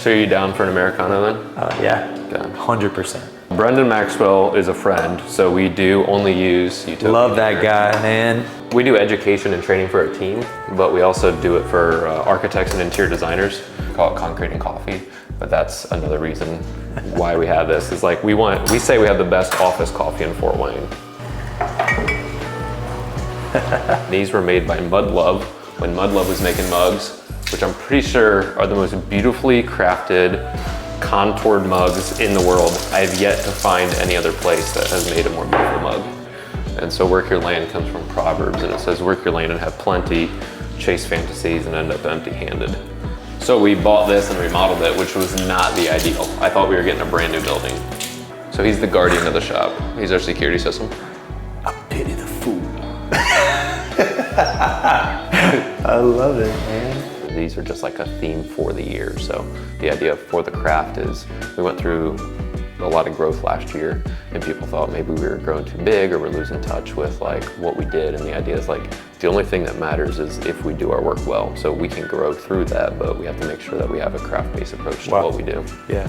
So are you down for an Americano then? Yeah, Okay. 100%. Brendan Maxwell is a friend, so we do only use Utopia. Love that guy, man. We do education and training for our team, but we also do it for architects and interior designers. We call it Concrete and Coffee, but that's another reason why we have this. Is like we say we have the best office coffee in Fort Wayne. These were made by Mud Love when Mud Love was making mugs, which I'm pretty sure are the most beautifully crafted, contoured mugs in the world. I've yet to find any other place that has made a more beautiful mug. And so work your land comes from Proverbs, and it says work your land and have plenty, chase fantasies and end up empty-handed. So we bought this and remodeled it, which was not the ideal. I thought we were getting a brand new building. So he's the guardian of the shop. He's our security system. I pity the fool. I love it, man. These are just like a theme for the year. So the idea for the craft is we went through a lot of growth last year, and people thought maybe we were growing too big or we're losing touch with like what we did. And the idea is like, the only thing that matters is if we do our work well. So we can grow through that, but we have to make sure that we have a craft-based approach to what we do. Yeah.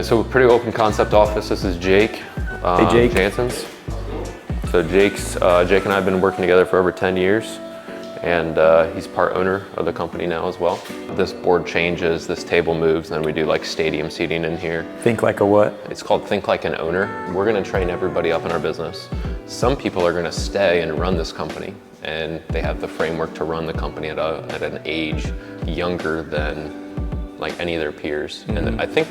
So a pretty open concept office. This is Jake. Hey, Jake. Jansen's. So Jake and I have been working together for over 10 years. And he's part owner of the company now as well. This board changes, this table moves, and then we do like stadium seating in here. Think like a what? It's called Think Like an Owner. We're gonna train everybody up in our business. Some people are gonna stay and run this company, and they have the framework to run the company at an age younger than like any of their peers. Mm-hmm. And I think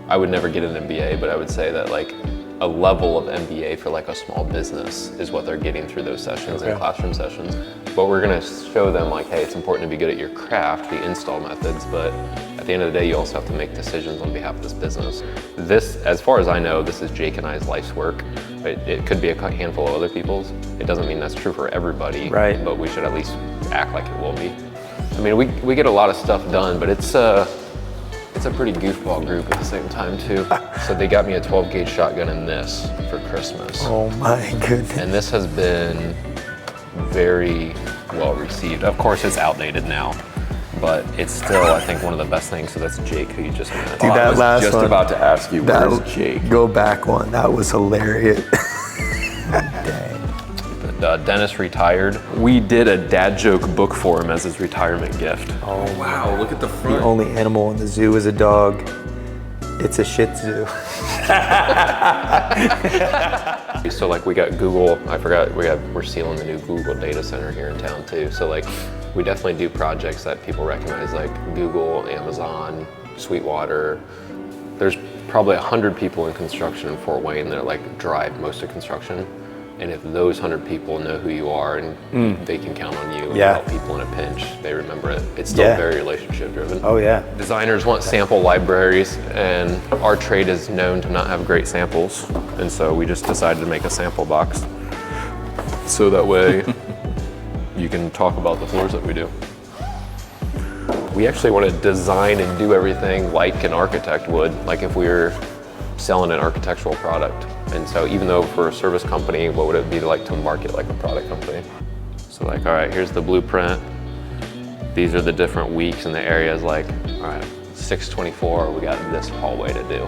I would never get an MBA, but I would say that like a level of MBA for like a small business is what they're getting through those sessions and classroom sessions. But we're gonna show them like, hey, it's important to be good at your craft, the install methods, but at the end of the day, you also have to make decisions on behalf of this business. This, as far as I know, this is Jake and I's life's work. It could be a handful of other people's. It doesn't mean that's true for everybody, right? But we should at least act like it will be. I mean, we get a lot of stuff done, but it's a pretty goofball group at the same time too. So they got me a 12 gauge shotgun and this for Christmas. Oh my goodness. And this has been very well received. Of course it's outdated now, but it's still, I think, one of the best things. So that's Jake, who you just met. Dude, that last just one, about to ask you, where's Jake? Go back one, that was hilarious. Dang. Dennis retired. We did a dad joke book for him as his retirement gift. Oh Wow, look at the front. The only animal in the zoo is a dog. It's a Shih Tzu. So like we got Google, I forgot, we're sealing the new Google data center here in town too. So like we definitely do projects that people recognize, like Google, Amazon, Sweetwater. There's probably 100 people in construction in Fort Wayne that like drive most of construction. And if those 100 people know who you are and they can count on you and help people in a pinch, they remember it. It's still very relationship driven. Oh yeah. Designers want sample libraries, and our trade is known to not have great samples. And so we just decided to make a sample box. So that way you can talk about the floors that we do. We actually want to design and do everything like an architect would, like if we were selling an architectural product. And so even though for a service company, what would it be like to market like a product company? So like, all right, here's the blueprint. These are the different weeks and the areas, like, all right, 624, we got this hallway to do.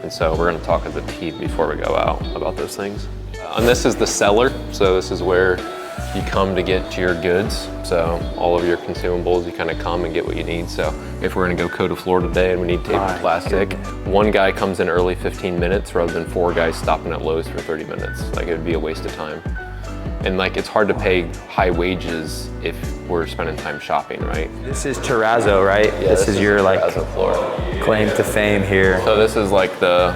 And so we're gonna talk as a team before we go out about those things. And this is the cellar. So this is where you come to get to your goods. So all of your consumables, you kind of come and get what you need. So if we're gonna go coat a floor today and we need tape and plastic, one guy comes in early 15 minutes rather than 4 guys stopping at Lowe's for 30 minutes. Like it would be a waste of time. And like it's hard to pay high wages if we're spending time shopping, right? This is Terrazzo, right? Yeah, this is your like floor. claim to fame here. So this is like the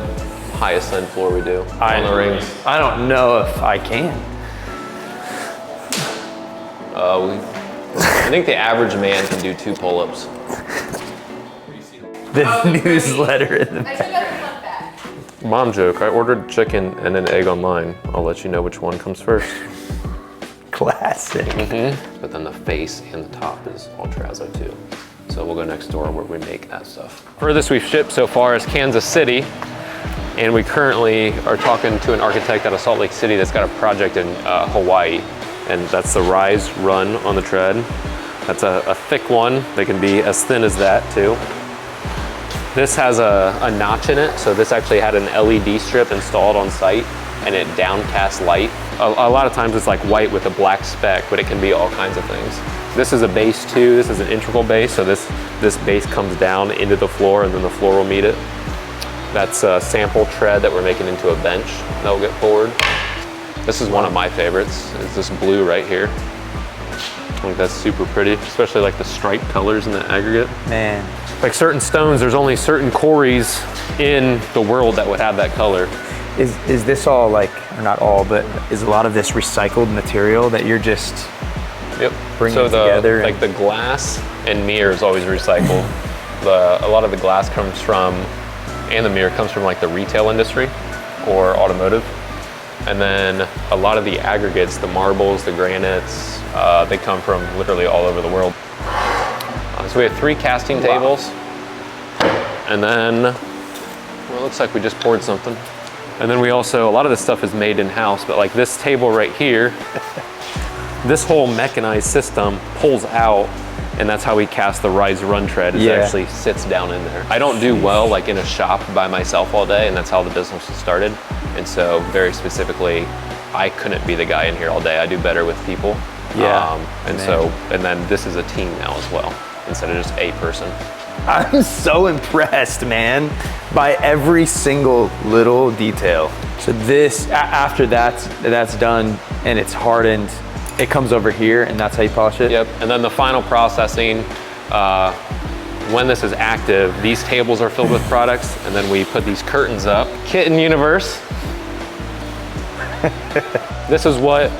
highest end floor we do on the rings. I don't know if I can. I think the average man can do 2 pull-ups. The newsletter in the I took out the fun fact. Mom joke, I ordered chicken and an egg online. I'll let you know which one comes first. classic. But then the face and the top is all Terrazzo too. So we'll go next door where we make that stuff. Furthest we've shipped so far is Kansas City. And we currently are talking to an architect out of Salt Lake City that's got a project in Hawaii. And that's the rise run on the tread. That's a thick one. They can be as thin as that too. This has a notch in it, so this actually had an LED strip installed on site, and it downcast light. A lot of times it's like white with a black speck, but it can be all kinds of things. This is a base too. This is an integral base, so this base comes down into the floor, and then the floor will meet it. That's a sample tread that we're making into a bench that will get poured. This is one of my favorites, is this blue right here. I think that's super pretty, especially like the striped colors in the aggregate. Man. Like certain stones, there's only certain quarries in the world that would have that color. Is this all like, or not all, but is a lot of this recycled material that you're just bringing together? Like the glass and mirror is always recycled. A lot of the glass comes from, and the mirror comes from like the retail industry or automotive. And then a lot of the aggregates, the marbles, the granites, they come from literally all over the world. So we have 3 casting tables. And then, well, it looks like we just poured something. And then we also, a lot of this stuff is made in-house, but like this table right here, this whole mechanized system pulls out, and that's how we cast the rise run tread. It actually sits down in there. I don't do well like in a shop by myself all day, and that's how the business was started. And so very specifically, I couldn't be the guy in here all day. I do better with people. And then this is a team now as well, instead of just a person. I'm so impressed, man, by every single little detail. So this, after that's done and it's hardened, it comes over here and that's how you polish it? Yep, and then the final processing, when this is active, these tables are filled with products, and then we put these curtains up. Kitten universe. This is what,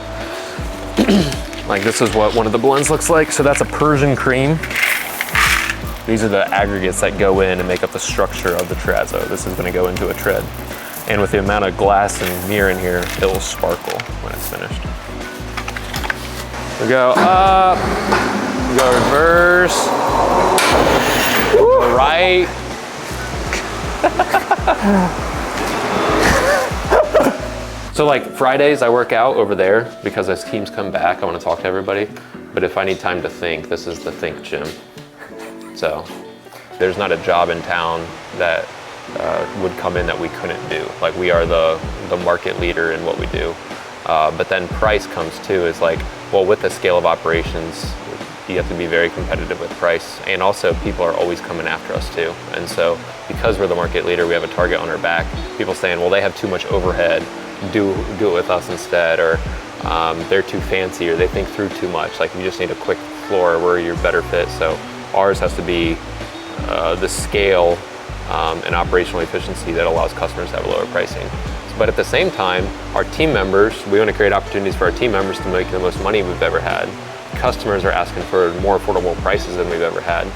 this is what one of the blends looks like. So that's a Persian cream. These are the aggregates that go in and make up the structure of the Terrazzo. This is gonna go into a tread. And with the amount of glass and mirror in here, it will sparkle when it's finished. We go up, we go reverse, right. So like Fridays I work out over there because as teams come back, I wanna talk to everybody. But if I need time to think, this is the think gym. So there's not a job in town that would come in that we couldn't do. Like we are the market leader in what we do. But then price comes too, is like, well, with the scale of operations, you have to be very competitive with price. And also people are always coming after us too. And so because we're the market leader, we have a target on our back. People saying, well, they have too much overhead, do it with us instead, or they're too fancy, or they think through too much. Like you just need a quick floor where you're better fit. So ours has to be the scale and operational efficiency that allows customers to have lower pricing. But at the same time, our team members, we want to create opportunities for our team members to make the most money we've ever had. Customers are asking for more affordable prices than we've ever had.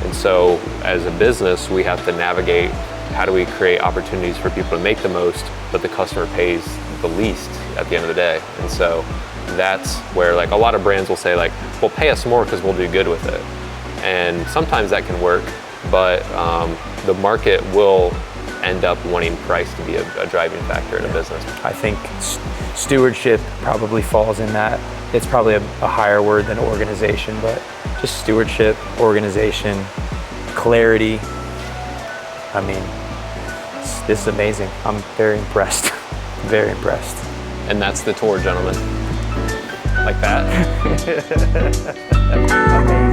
And so as a business, we have to navigate how do we create opportunities for people to make the most, but the customer pays the least at the end of the day. And so that's where like a lot of brands will say like, well, pay us more because we'll do good with it. And sometimes that can work, but the market will end up wanting price to be a driving factor in a business. I think stewardship probably falls in that. It's probably a higher word than organization, but just stewardship, organization, clarity. I mean, this is amazing. I'm very impressed, very impressed. And that's the tour, gentlemen. Like that. Amazing.